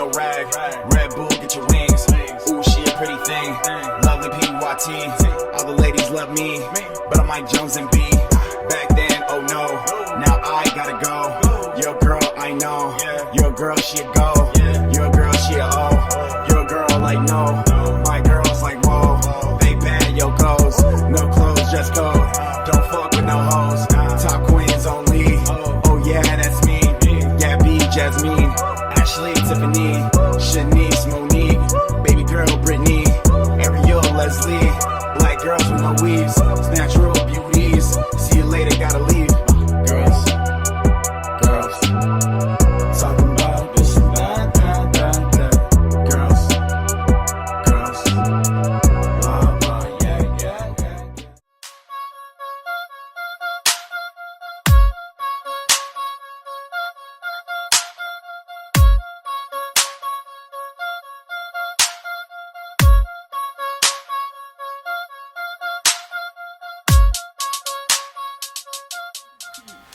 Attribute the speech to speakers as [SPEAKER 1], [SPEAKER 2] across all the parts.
[SPEAKER 1] no rag. Red Bull, get your wings. Ooh, she a pretty thing. Lovely PYT. All the ladies love me, but I'm like Jones and B. Back then, oh no, now I gotta go. Your girl, I know. Your girl, she a go. Your girl, she a O. Your girl, like no. My girl's like whoa. They bad, yo goes. No clothes, just go. Don't fuck with no hoes. Top queens only. Oh yeah, that's me. Gabby, Jasmine, Ashley, Tiffany, Shanice, Monique, baby girl, Brittany, Ariel, Leslie. Black girls with no weaves. It's natural beauties. See you later, gotta leave. Girls. Talking about this and that. Girls. Blah, yeah.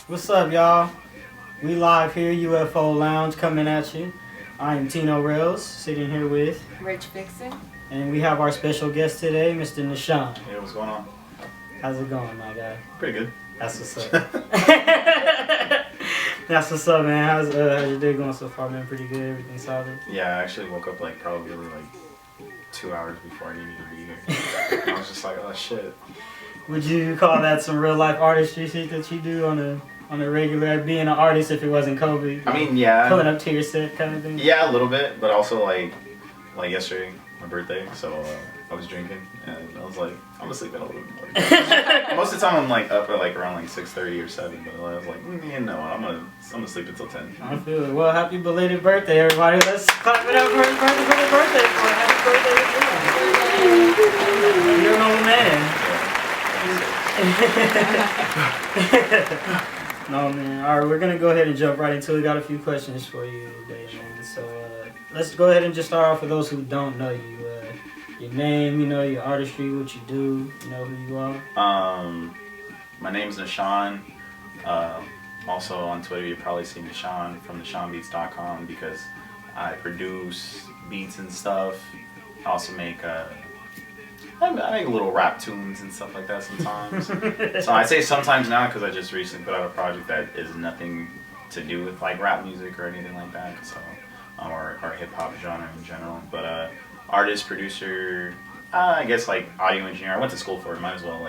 [SPEAKER 2] What's up, y'all? We live here, UFO Lounge, coming at you. I am Tino Rails, sitting here with
[SPEAKER 3] Rich Vixen.
[SPEAKER 2] and we have our special guest today, Mr. NahShon.
[SPEAKER 4] Hey, what's going on?
[SPEAKER 2] How's it going, my guy?
[SPEAKER 4] Pretty good.
[SPEAKER 2] That's what's up. That's what's up, man. How's your day going so far, man? Pretty good? Everything solid?
[SPEAKER 4] Yeah, I actually woke up probably 2 hours before I needed to be here. I was just like, oh shit.
[SPEAKER 2] Would you call that some real life artistry shit that you do on a regular, being an artist if it wasn't COVID?
[SPEAKER 4] I mean, yeah.
[SPEAKER 2] Pulling up to your set kind of thing?
[SPEAKER 4] Yeah, a little bit, but also like yesterday, my birthday, so I was drinking and I was like, I'm gonna sleep in a little bit more. Most of the time I'm up at around 6:30 or 7, but I was like, you know, I'm gonna sleep until 10.
[SPEAKER 2] I feel it. Well, happy belated birthday, everybody. Let's clap it up for his birthday. Happy birthday. You're an old man. No, man. All right, we're going to go ahead and jump right into it. We got a few questions for you today, man. So let's go ahead and just start off for those who don't know you. Your name, your artistry, what you do, who you are.
[SPEAKER 4] My name's NahShon. Also on Twitter, you probably see NahShon from NahShonBeats.com because I produce beats and stuff. I also make I make little rap tunes and stuff like that sometimes. So I say sometimes now because I just recently put out a project that is nothing to do with rap music or anything like that. So or hip hop genre in general. But artist, producer, I guess audio engineer. I went to school for it. Might as well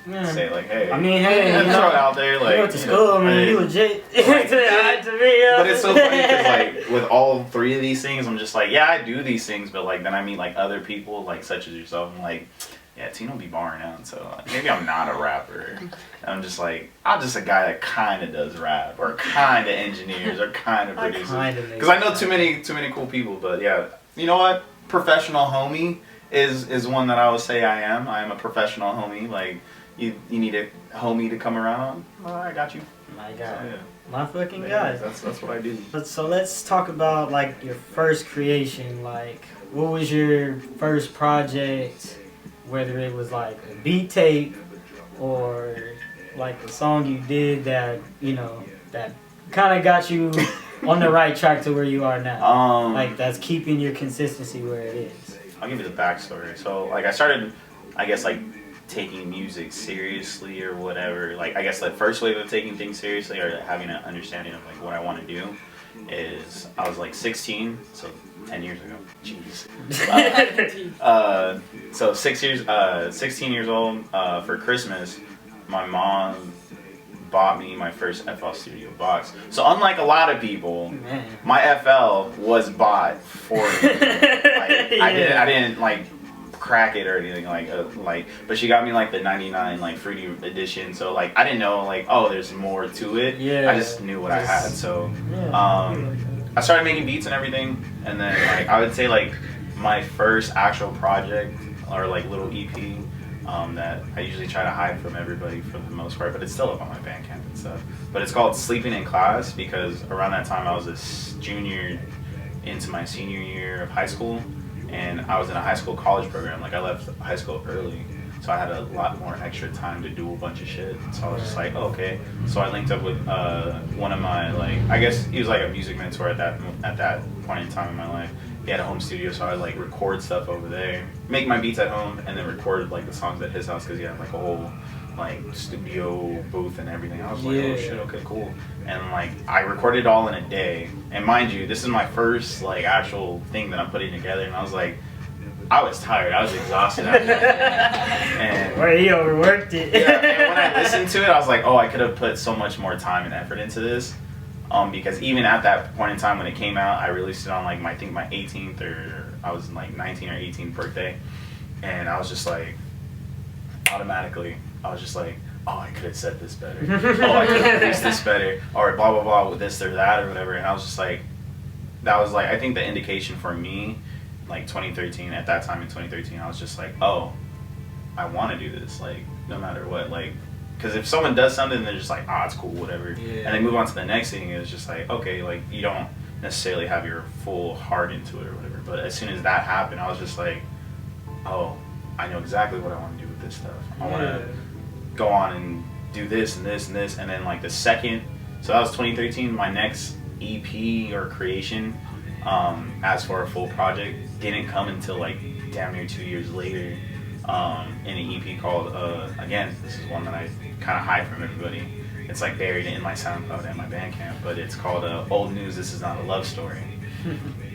[SPEAKER 4] say hey.
[SPEAKER 2] I mean, hey,
[SPEAKER 4] throw it out there.
[SPEAKER 2] You went to school. I mean, you legit.
[SPEAKER 4] But it's so funny because with all three of these things, I'm just yeah, I do these things, but then I meet other people such as yourself. I'm yeah, Tino be barring out, so maybe I'm not a rapper. And I'm just I'm just a guy that kind of does rap, or kind of engineers, or kind of produces. Because I know too many cool people, but yeah, you know what? Professional homie is one that I would say I am. I am a professional homie. You need a homie to come around. Well, I got you.
[SPEAKER 2] My God.
[SPEAKER 4] So, yeah.
[SPEAKER 2] My fucking guy.
[SPEAKER 4] Yeah, that's what I do.
[SPEAKER 2] So let's talk about your first creation. What was your first project? Whether it was a beat tape or a song you did that that kind of got you on the right track to where you are now. That's keeping your consistency where it is.
[SPEAKER 4] I'll give you the backstory. So I started, I guess taking music seriously or whatever. I guess the first wave of taking things seriously or having an understanding of what I want to do is I was 16, so 10 years ago. Jeez. So 16 years old, for Christmas, my mom bought me my first FL Studio box. So unlike a lot of people, my FL was bought for me. I didn't crack it or anything but she got me the 99 fruity edition, so I didn't know oh, there's more to it.
[SPEAKER 2] Yeah,
[SPEAKER 4] I just knew what I had. So I started making beats and everything, and then I would say my first actual project or little EP that I usually try to hide from everybody for the most part, but it's still up on my Bandcamp and stuff. But it's called Sleeping in Class because around that time I was a junior into my senior year of high school, and I was in a high school college program. I left high school early, so I had a lot more extra time to do a bunch of shit. So I was just like, oh, okay. So I linked up with one of my, like, I guess he was like a music mentor at that point in time in my life. He had a home studio, so I like record stuff over there, make my beats at home, and then record like the songs at his house because he had like a whole like studio booth and everything. I was like, oh shit, okay, cool. And like I recorded it all in a day. And mind you, this is my first like actual thing that I'm putting together, and I was like, I was tired. I was exhausted after that. And
[SPEAKER 2] well, he overworked it.
[SPEAKER 4] yeah, and when I listened to it, I was like, oh, I could have put so much more time and effort into this. Because even at that point in time when it came out, I released it on like I think my 18th or I was like 19 or 18th birthday, and I was just like, automatically, I was just like, oh, I could have said this better. Oh, I could have released this better, or blah blah blah with this or that or whatever. And I was just like, that was like I think the indication for me, like 2013. At that time in 2013, I was just like, oh, I want to do this, like no matter what, like. Because if someone does something, they're just like, it's cool, whatever. Yeah. And they move on to the next thing, it's just like, okay, like, you don't necessarily have your full heart into it or whatever. But as soon as that happened, I was just like, oh, I know exactly what I want to do with this stuff. I want to go on and do this and this and this. And then, like, the second, so that was 2013, my next EP or creation, as for a full project, didn't come until, like, damn near 2 years later. In an EP called, again, this is one that I kind of hide from everybody. It's like buried in my SoundCloud and my Bandcamp, but it's called Old News, This Is Not a Love Story.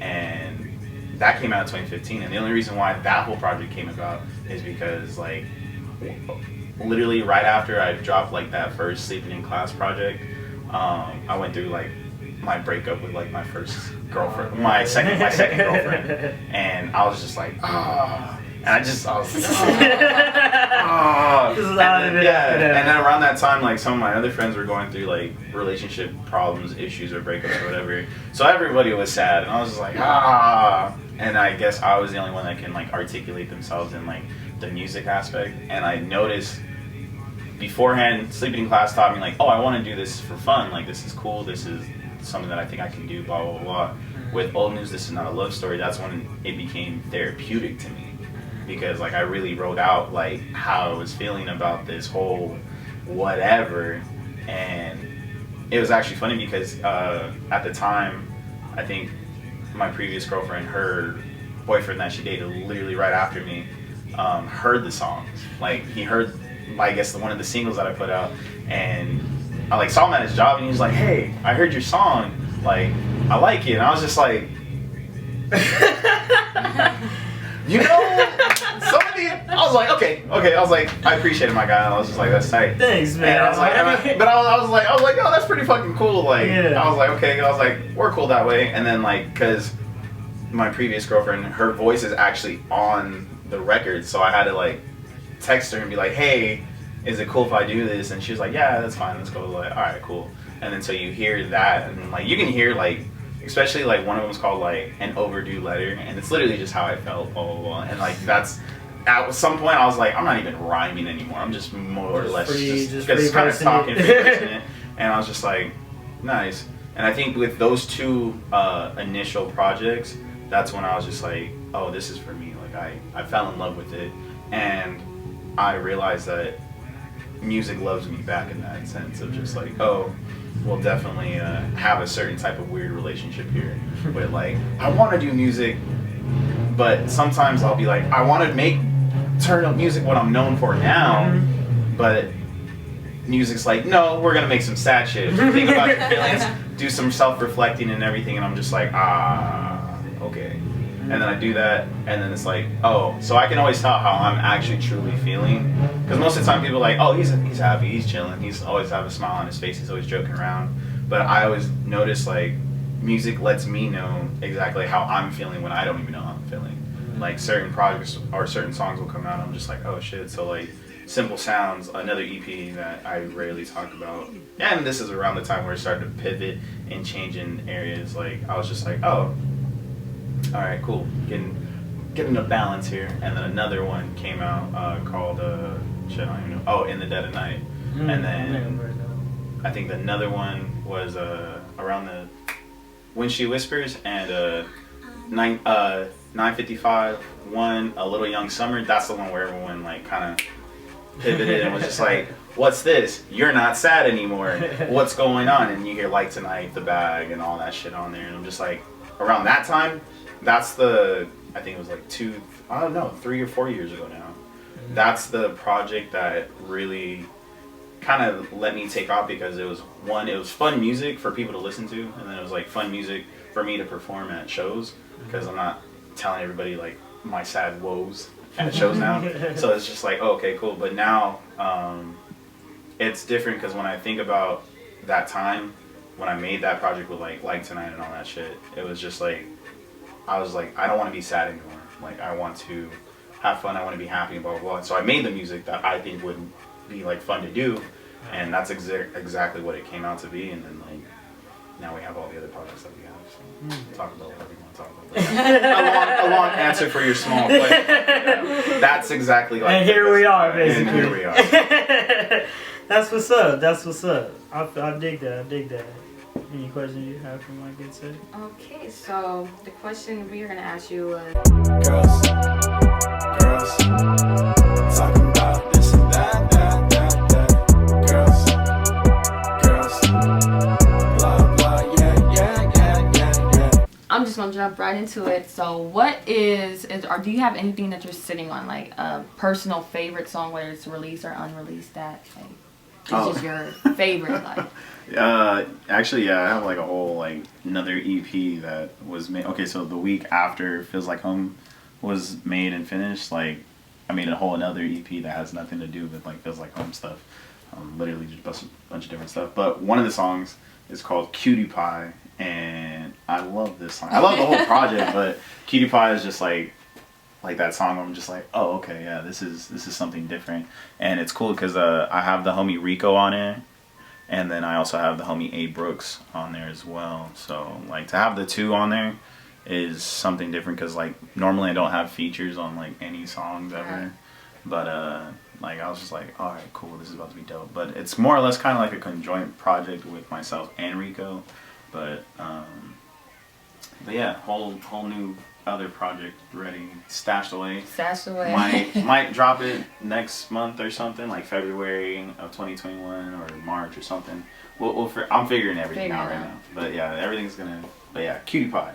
[SPEAKER 4] And that came out in 2015, and the only reason why that whole project came about is because, like, literally right after I dropped, like, that first Sleeping in Class project, I went through, like, my breakup with, like, my first girlfriend, my second girlfriend, and I was just like, and I was like, and then around that time, like, some of my other friends were going through, like, relationship problems, issues, or breakups or whatever. So everybody was sad, and I was just like, and I guess I was the only one that can, like, articulate themselves in, like, the music aspect. And I noticed beforehand, Sleeping in Class taught me, like, oh, I want to do this for fun. Like, this is cool. This is something that I think I can do, blah, blah, blah. With Old News, This Is Not a Love Story, that's when it became therapeutic to me. Because, like, I really wrote out, like, how I was feeling about this whole whatever. And it was actually funny because at the time, I think my previous girlfriend, her boyfriend that she dated literally right after me, heard the songs. Like, he heard, I guess, one of the singles that I put out. And I, like, saw him at his job, and he was like, hey, I heard your song. Like, I like it. And I was just like... You know, somebody. I was like, okay. I was like, I appreciate it, my guy. I was just like, that's tight.
[SPEAKER 2] Thanks, man.
[SPEAKER 4] And I was like, I was like, oh, that's pretty fucking cool. Like, I was like, okay. I was like, we're cool that way. And then, like, because my previous girlfriend, her voice is actually on the record, so I had to, like, text her and be like, hey, is it cool if I do this? And she was like, yeah, that's fine. Let's go. Like, all right, cool. And then so you hear that, and like you can hear, like, especially, like, one of them was called, like, An Overdue Letter, and it's literally just how I felt, blah, blah, blah. And, like, that's, at some point, I was like, I'm not even rhyming anymore. I'm just more or less just kind of talking, it. And I was just like, nice. And I think with those two initial projects, that's when I was just like, oh, this is for me. Like, I fell in love with it, and I realized that music loves me back in that sense of just like, oh, we'll definitely have a certain type of weird relationship here with, like, I want to do music, but sometimes I'll be like, I want to turn up music what I'm known for now, but music's like, no, we're gonna make some sad shit. Think about your feelings, do some self-reflecting and everything, and I'm just like, okay. And then I do that, and then it's like, oh, so I can always tell how I'm actually truly feeling. Because most of the time people are like, oh, he's happy, he's chilling, he's always have a smile on his face, he's always joking around. But I always notice, like, music lets me know exactly how I'm feeling when I don't even know how I'm feeling. Like, certain projects or certain songs will come out, and I'm just like, oh shit. So, like, Simple Sounds, another EP that I rarely talk about. And this is around the time where it started to pivot and change in areas. Like, I was just like, oh, all right, cool, getting a balance here. And then another one came out called shit, I don't even know. Oh, In the Dead of Night. And then I think another one was around the When She Whispers, and 955 one, A Little Young Summer. That's the one where everyone, like, kind of pivoted and was just like, what's this? You're not sad anymore. What's going on? And you hear Like Tonight, The Bag, and all that shit on there. And I'm just like, around that time, that's the, I think it was like 3 or 4 years ago now. That's the project that really kind of let me take off, because it was fun music for people to listen to, and then it was like fun music for me to perform at shows, because I'm not telling everybody like my sad woes at shows now. So it's just like, oh, okay, cool. But now it's different, because when I think about that time when I made that project with like Tonight and all that shit, it was just like, I was like, I don't want to be sad anymore. Like, I want to have fun, I want to be happy, and blah blah blah. And so I made the music that I think would be like fun to do, and that's exactly what it came out to be. And then like now we have all the other projects that we have. So talk about whatever you want to talk about. a long answer for your small question. That's exactly like.
[SPEAKER 2] And here we are, basically.
[SPEAKER 4] And here we are.
[SPEAKER 2] That's what's up. That's what's up. I dig that. I dig that. Any questions you have for my good sir?
[SPEAKER 3] Okay, so the question we are gonna ask you was,
[SPEAKER 1] Girls, talking about this and that. Girls, blah, blah, yeah.
[SPEAKER 3] I'm just gonna jump right into it. So what or do you have anything that you're sitting on, like a personal favorite song, whether it's released or unreleased, that like is just your favorite, like?
[SPEAKER 4] Actually, yeah, I have like a whole like another EP that was made. Okay, so the week after Feels Like Home was made and finished, like I made a whole another EP that has nothing to do with like Feels Like Home stuff. Literally just a bunch of different stuff. But one of the songs is called Cutie Pie, and I love this song. I love the whole project, but Cutie Pie is just like that song. I'm just like, oh, okay, yeah, this is something different, and it's cool because I have the homie Rico on it. And then I also have the homie A. Brooks on there as well. So, like, to have the two on there is something different, because, like, normally I don't have features on, like, any songs ever. But, like, I was just like, all right, cool, this is about to be dope. But it's more or less kind of like a conjoint project with myself and Rico. But yeah, whole new other project ready, stashed away. Might drop it next month or something, like February of 2021 or March or something. I'm figuring everything out right now. But yeah, everything's gonna. But yeah, Cutie Pie.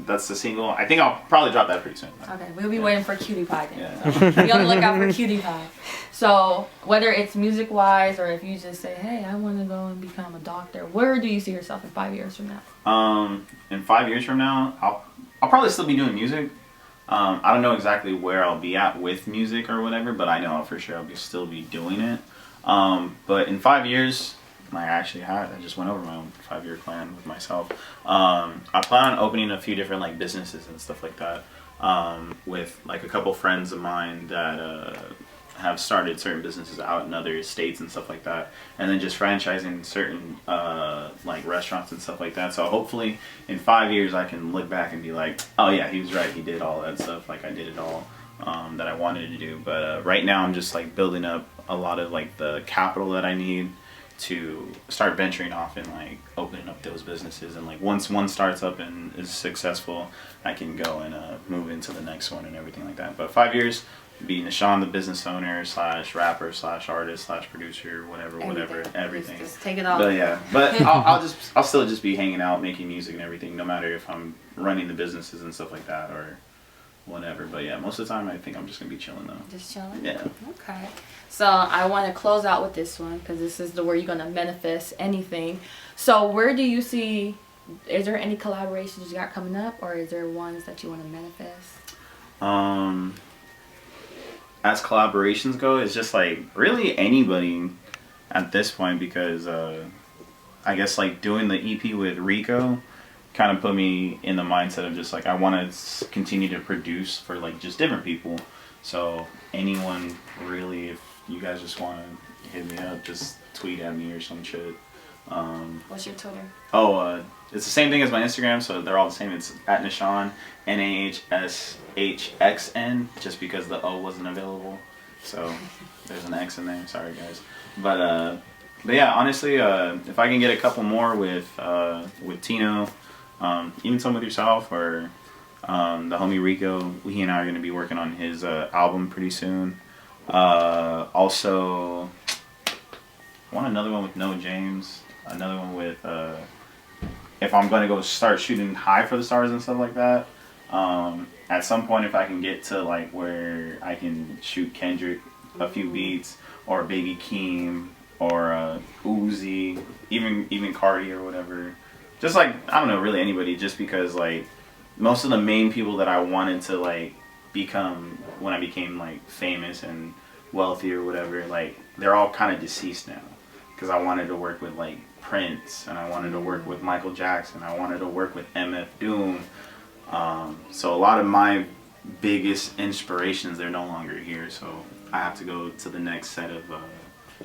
[SPEAKER 4] That's the single. I think I'll probably drop that pretty soon.
[SPEAKER 3] Okay, we'll be waiting for Cutie Pie then. Yeah. So be on the lookout for Cutie Pie. So whether it's music wise, or if you just say, hey, I want to go and become a doctor, where do you see yourself in 5 years from now?
[SPEAKER 4] In 5 years from now, I'll probably still be doing music. I don't know exactly where I'll be at with music or whatever, but I know for sure I'll still be doing it. But in 5 years, I just went over my own 5-year plan with myself. I plan on opening a few different like businesses and stuff like that, with like a couple friends of mine that have started certain businesses out in other states and stuff like that, and then just franchising certain like restaurants and stuff like that. So hopefully in 5 years I can look back and be like, oh yeah, he was right, he did all that stuff, like I did it all that I wanted to do. But right now I'm just like building up a lot of like the capital that I need to start venturing off and like opening up those businesses. And like once one starts up and is successful, I can go and move into the next one and everything like that. But 5 years, be NahShon, the business owner / rapper / artist / producer, whatever, everything.
[SPEAKER 3] Just take it all.
[SPEAKER 4] But yeah, but I'll still just be hanging out, making music and everything, no matter if I'm running the businesses and stuff like that or whatever. But yeah, most of the time I think I'm just gonna be chilling though.
[SPEAKER 3] Just chilling?
[SPEAKER 4] Yeah.
[SPEAKER 3] Okay. So I want to close out with this one, because this is where you're gonna manifest anything. So where do you see? Is there any collaborations you got coming up, or is there ones that you want to manifest?
[SPEAKER 4] As collaborations go, it's just like really anybody at this point, because I guess like doing the EP with Rico kind of put me in the mindset of just like I want to continue to produce for like just different people. So anyone really, if you guys just want to hit me up, just tweet at me or some shit.
[SPEAKER 3] What's your Twitter?
[SPEAKER 4] It's the same thing as my Instagram, so they're all the same. It's at NahShon, NahShxn, just because the O wasn't available. So there's an X in there. Sorry guys. But yeah, honestly, if I can get a couple more with Tino, even some with yourself, or the homie Rico, he and I are going to be working on his album pretty soon. Also, I want another one with No James. Another one with if I'm gonna go start shooting high for the stars and stuff like that. At some point, if I can get to like where I can shoot Kendrick a few beats, or Baby Keem, or Uzi, even Cardi or whatever. Just like, I don't know, really anybody. Just because like most of the main people that I wanted to like become when I became like famous and wealthy or whatever, like they're all kind of deceased now. Because I wanted to work with like Prince, and I wanted to work with Michael Jackson, I wanted to work with MF Doom. So a lot of my biggest inspirations, they're no longer here, so I have to go to the next set of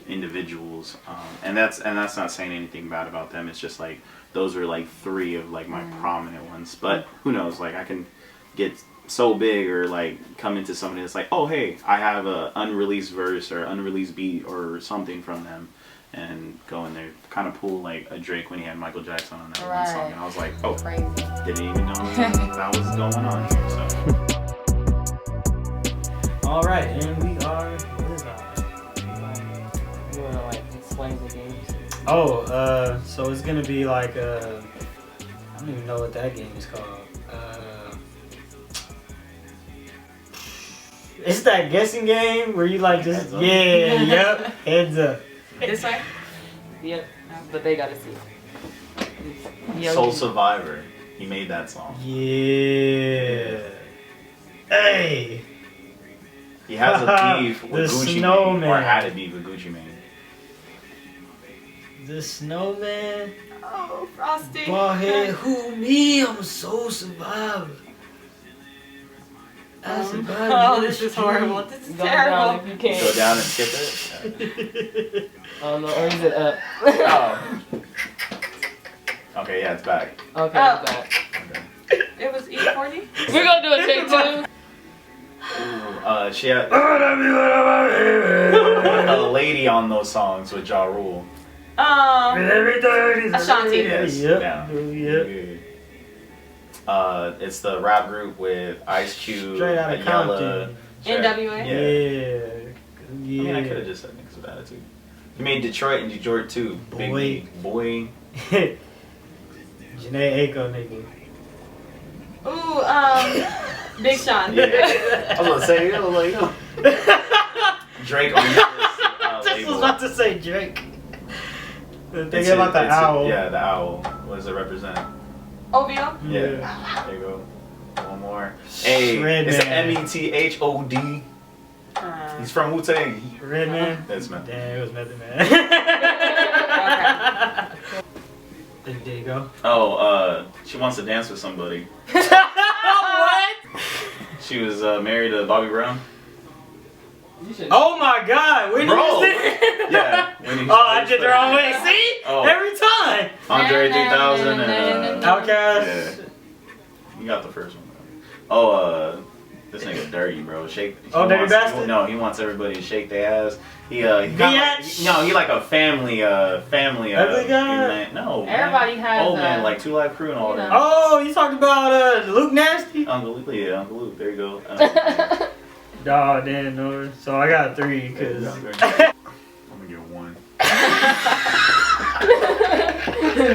[SPEAKER 4] individuals, and that's not saying anything bad about them. It's just like those are like 3 of like my prominent ones. But who knows? Like I can get so big or like come into somebody that's like, oh hey, I have a unreleased verse or unreleased beat or something from them, and go in there, kind of pull like a Drake when he had Michael Jackson on that one song, and I was like, oh,
[SPEAKER 3] Crazy.
[SPEAKER 4] didn't even know that was going on. So.
[SPEAKER 2] All right, and we are. What is that?
[SPEAKER 5] You wanna like explain the games?
[SPEAKER 2] Oh, so it's gonna be like I don't even know what that game is called. It's that guessing game where you like just
[SPEAKER 4] Heads up.
[SPEAKER 2] yep, heads up.
[SPEAKER 3] This way?
[SPEAKER 5] Yep. But they gotta see.
[SPEAKER 4] Soul Survivor, he made that song.
[SPEAKER 2] Yeah. Hey.
[SPEAKER 4] He has a beef with
[SPEAKER 2] The
[SPEAKER 4] Gucci
[SPEAKER 2] snowman.
[SPEAKER 4] Mane, or had a beef with Gucci Mane.
[SPEAKER 2] The snowman.
[SPEAKER 3] Oh, Frosty.
[SPEAKER 2] Ballhead, who me? I'm a soul survivor. I survived
[SPEAKER 3] Oh,
[SPEAKER 2] in the
[SPEAKER 3] this is
[SPEAKER 2] street.
[SPEAKER 3] horrible. This is
[SPEAKER 5] Go down
[SPEAKER 3] terrible.
[SPEAKER 5] if you can.
[SPEAKER 4] Go down and skip it.
[SPEAKER 5] Oh no, or is it up?
[SPEAKER 4] Oh. Okay, yeah, it's back.
[SPEAKER 5] Okay,
[SPEAKER 3] Oh.
[SPEAKER 5] it's back.
[SPEAKER 4] Okay.
[SPEAKER 3] It was E40?
[SPEAKER 5] We're gonna do a take 2.
[SPEAKER 4] She had a lady on those songs with Ja Rule.
[SPEAKER 3] Ashanti.
[SPEAKER 4] Yes.
[SPEAKER 2] Yep.
[SPEAKER 4] Yeah.
[SPEAKER 2] Yep.
[SPEAKER 4] It's the rap group with Ice Cube,
[SPEAKER 2] Straight outta
[SPEAKER 4] Ayala.
[SPEAKER 2] Compton.
[SPEAKER 3] NWA?
[SPEAKER 4] Yeah.
[SPEAKER 2] Yeah.
[SPEAKER 4] I mean, I could have just said niggas with attitude. He made Detroit and Detroit too. Big
[SPEAKER 2] Boy.
[SPEAKER 4] B. Boy.
[SPEAKER 2] Janae Aiko, nigga.
[SPEAKER 3] Ooh, Big Sean.
[SPEAKER 4] Yeah. I was gonna say, Drake on this
[SPEAKER 2] I just
[SPEAKER 4] label.
[SPEAKER 2] was about to say Drake.
[SPEAKER 4] It's
[SPEAKER 2] Thinking about the owl.
[SPEAKER 4] Yeah, the owl. What does it represent?
[SPEAKER 3] OVO?
[SPEAKER 4] Yeah. There you go. One more. Hey, it's
[SPEAKER 2] Redman.
[SPEAKER 4] METHOD. He's from Wu-Tang.
[SPEAKER 2] Redman.
[SPEAKER 4] That's Method.
[SPEAKER 2] Damn, it was Method Man. There you go.
[SPEAKER 4] Oh, she wants to dance with somebody.
[SPEAKER 2] What?
[SPEAKER 4] She was married to Bobby Brown.
[SPEAKER 2] Oh my God! When
[SPEAKER 4] Bro.
[SPEAKER 2] did you see?
[SPEAKER 4] Yeah. When he
[SPEAKER 2] Oh, I did the wrong way. See?
[SPEAKER 4] Oh.
[SPEAKER 2] Every time.
[SPEAKER 4] Andre 3000 and
[SPEAKER 2] Outcast.
[SPEAKER 4] yeah. You got the first one. Though. Oh, this nigga dirty, bro. Shake.
[SPEAKER 2] Oh, Dirty Bastard?
[SPEAKER 4] No, he wants everybody to shake their ass. He like,
[SPEAKER 2] Bitch.
[SPEAKER 4] he like a family
[SPEAKER 2] Ugly guy?
[SPEAKER 4] man. No.
[SPEAKER 3] Everybody
[SPEAKER 4] man.
[SPEAKER 3] has
[SPEAKER 4] old
[SPEAKER 3] a-
[SPEAKER 4] man, like 2 Live Crew and all
[SPEAKER 3] you
[SPEAKER 4] that.
[SPEAKER 3] know.
[SPEAKER 2] Oh, you talking about Luke Nasty?
[SPEAKER 4] Uncle Luke, yeah, Uncle Luke. There you go.
[SPEAKER 2] Oh, damn, no. So I got 3 because.
[SPEAKER 4] I'm gonna get 1.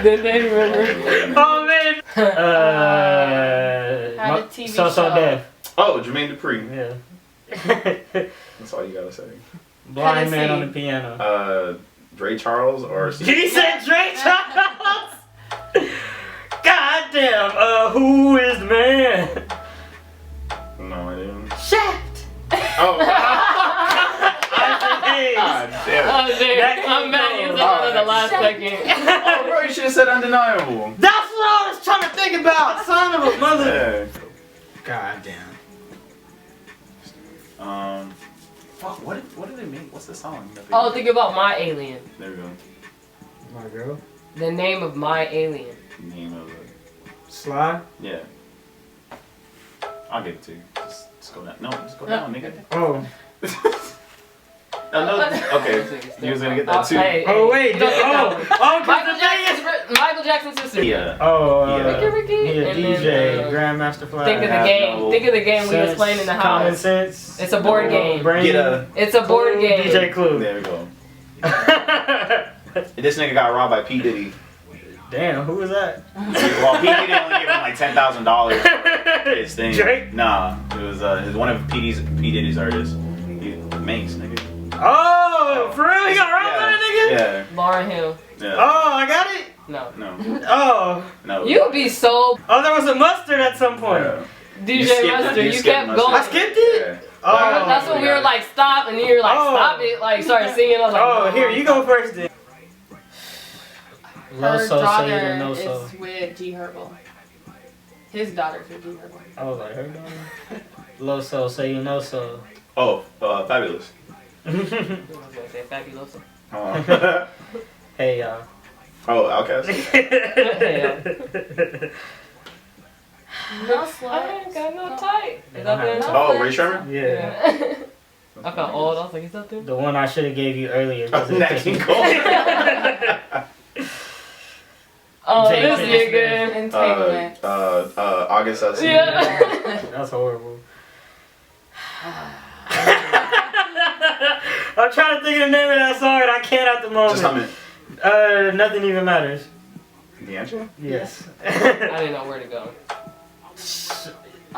[SPEAKER 5] Did they remember?
[SPEAKER 2] Oh man.
[SPEAKER 3] Had a TV
[SPEAKER 2] so
[SPEAKER 3] show.
[SPEAKER 2] deaf.
[SPEAKER 4] Oh, Jermaine Dupri.
[SPEAKER 2] Yeah.
[SPEAKER 4] That's all you gotta say.
[SPEAKER 2] Blind man
[SPEAKER 3] Tennessee.
[SPEAKER 2] on the piano.
[SPEAKER 4] Dre Charles or
[SPEAKER 2] He said Drake Charles. Goddamn. Who is the man?
[SPEAKER 4] No, I didn't.
[SPEAKER 2] Shaft.
[SPEAKER 4] Oh.
[SPEAKER 2] Hey.
[SPEAKER 4] God damn it.
[SPEAKER 5] Oh, dude.
[SPEAKER 2] That
[SPEAKER 5] I'm mad you said that in the last second.
[SPEAKER 4] Oh, bro, you should have said undeniable.
[SPEAKER 2] That's what I was trying to think about. Son of a mother.
[SPEAKER 4] Yeah.
[SPEAKER 2] Goddamn.
[SPEAKER 4] Fuck, what did they make? What's the song?
[SPEAKER 5] Oh, think about My Alien.
[SPEAKER 4] There we go.
[SPEAKER 2] My girl.
[SPEAKER 5] The name of My Alien.
[SPEAKER 4] Name of it.
[SPEAKER 2] Sly.
[SPEAKER 4] Yeah. I'll give it to you. Just go down. No, just go down, nigga.
[SPEAKER 2] Oh.
[SPEAKER 4] No, okay. You was gonna get that too.
[SPEAKER 5] Hey,
[SPEAKER 2] Oh wait.
[SPEAKER 5] you don't get that one.
[SPEAKER 2] Oh, 'cause the thing is.
[SPEAKER 5] Michael
[SPEAKER 6] Jackson's sister.
[SPEAKER 4] Yeah.
[SPEAKER 2] Oh,
[SPEAKER 4] Yeah.
[SPEAKER 6] Ricky.
[SPEAKER 2] he a
[SPEAKER 6] And
[SPEAKER 2] DJ,
[SPEAKER 6] then,
[SPEAKER 2] Grandmaster Flash.
[SPEAKER 6] think of the
[SPEAKER 4] have
[SPEAKER 6] game.
[SPEAKER 4] no
[SPEAKER 6] Think of the game we was
[SPEAKER 2] Sense,
[SPEAKER 6] playing in the
[SPEAKER 2] Common
[SPEAKER 6] house.
[SPEAKER 2] Sense.
[SPEAKER 6] It's a board game.
[SPEAKER 2] Brain.
[SPEAKER 4] Get a.
[SPEAKER 6] It's a board
[SPEAKER 2] Clue,
[SPEAKER 6] game.
[SPEAKER 2] DJ Clue.
[SPEAKER 4] There we go. This nigga got robbed by P Diddy.
[SPEAKER 2] Damn, who was that?
[SPEAKER 4] Well, P Diddy only gave him like $10,000 for his thing.
[SPEAKER 2] Drake?
[SPEAKER 4] Nah, it was one of P Diddy's artists. He Mace, nigga.
[SPEAKER 2] Oh, for real? He got robbed by that nigga?
[SPEAKER 4] Yeah.
[SPEAKER 6] Lauren Hill.
[SPEAKER 4] Yeah.
[SPEAKER 2] Oh, I got it?
[SPEAKER 6] No.
[SPEAKER 4] No.
[SPEAKER 2] Oh.
[SPEAKER 4] No.
[SPEAKER 6] You be so
[SPEAKER 2] Oh, there was a mustard at some point.
[SPEAKER 4] Yeah.
[SPEAKER 6] DJ
[SPEAKER 4] skipped it.
[SPEAKER 6] Mustard. You
[SPEAKER 4] skipped
[SPEAKER 6] kept
[SPEAKER 4] Mustard.
[SPEAKER 6] going.
[SPEAKER 2] I skipped it?
[SPEAKER 4] Yeah.
[SPEAKER 2] Oh.
[SPEAKER 6] That's when we were like, stop, and then you were like,
[SPEAKER 2] Oh.
[SPEAKER 6] stop it. Like, started singing. I was like,
[SPEAKER 2] Oh,
[SPEAKER 6] no.
[SPEAKER 2] here, you go first then.
[SPEAKER 3] Her
[SPEAKER 2] Low so, say
[SPEAKER 3] daughter
[SPEAKER 2] it, no so.
[SPEAKER 3] is with G Herbo. His daughter's with G Herbo.
[SPEAKER 2] I was like, her daughter? Low so, say you know so.
[SPEAKER 4] Oh, Fabulous.
[SPEAKER 6] I was gonna say Fabulous.
[SPEAKER 2] Hey, y'all.
[SPEAKER 4] Oh, Outkast.
[SPEAKER 3] No
[SPEAKER 6] I
[SPEAKER 3] slut.
[SPEAKER 6] ain't got no tight. Is
[SPEAKER 2] Yeah,
[SPEAKER 6] that
[SPEAKER 2] I
[SPEAKER 6] there?
[SPEAKER 2] have
[SPEAKER 4] Oh, Ray Sherman?
[SPEAKER 2] Yeah.
[SPEAKER 6] I felt old. I was like, is that there?
[SPEAKER 2] The one I should have gave you earlier. 'cause it
[SPEAKER 4] Nat
[SPEAKER 2] pissed
[SPEAKER 4] King
[SPEAKER 2] me-
[SPEAKER 4] Cole.
[SPEAKER 6] Oh,
[SPEAKER 2] Jake
[SPEAKER 6] this
[SPEAKER 2] Paul.
[SPEAKER 6] nigga.
[SPEAKER 3] Entanglement.
[SPEAKER 4] August Alsina.
[SPEAKER 6] Yeah.
[SPEAKER 2] That's horrible. I'm trying to think of the name of that song and I can't at the moment.
[SPEAKER 4] Just hum it.
[SPEAKER 2] Nothing even matters.
[SPEAKER 4] D'Angelo?
[SPEAKER 2] Yes.
[SPEAKER 6] I didn't know where to go.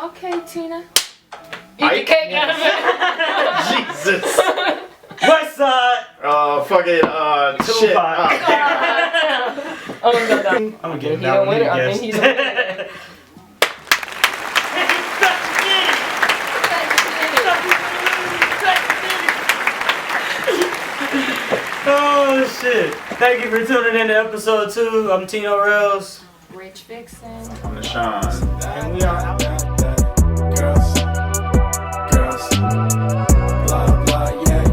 [SPEAKER 3] Okay, Tina.
[SPEAKER 6] Eat the cake out of it.
[SPEAKER 4] Jesus.
[SPEAKER 2] West Side.
[SPEAKER 4] Fucking, shit.
[SPEAKER 2] Tupac.
[SPEAKER 6] Oh, no, no.
[SPEAKER 2] I'm gonna
[SPEAKER 6] Think
[SPEAKER 2] give
[SPEAKER 6] he
[SPEAKER 2] that
[SPEAKER 6] the
[SPEAKER 2] one
[SPEAKER 6] winner?
[SPEAKER 2] to
[SPEAKER 6] I
[SPEAKER 2] guess.
[SPEAKER 6] think he's the winner.
[SPEAKER 2] Oh shit. Thank you for tuning in to episode 2. I'm Tino Rails.
[SPEAKER 3] Rich Vixen.
[SPEAKER 4] I'm NahShon.
[SPEAKER 2] And we are out.
[SPEAKER 1] Girls, blah blah, yeah.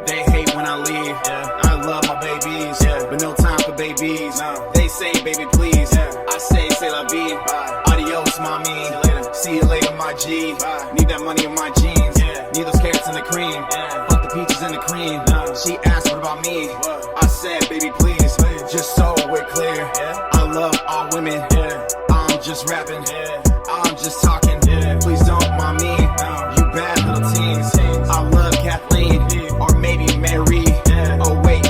[SPEAKER 1] They hate when I leave. I love my babies, but no time for babies. They say, baby, please. I say la vie. Adios, mommy. See you later, my G. Need that money in my jeans. Need those carrots in the cream. Fuck the peaches in the cream. She asked, what about me? I said, baby, please. Just so we're clear. I love all women. I'm just rapping. I'm just talking. Please don't mind me. You bad little teens. I love Kathleen. Or maybe Mary. Oh, wait.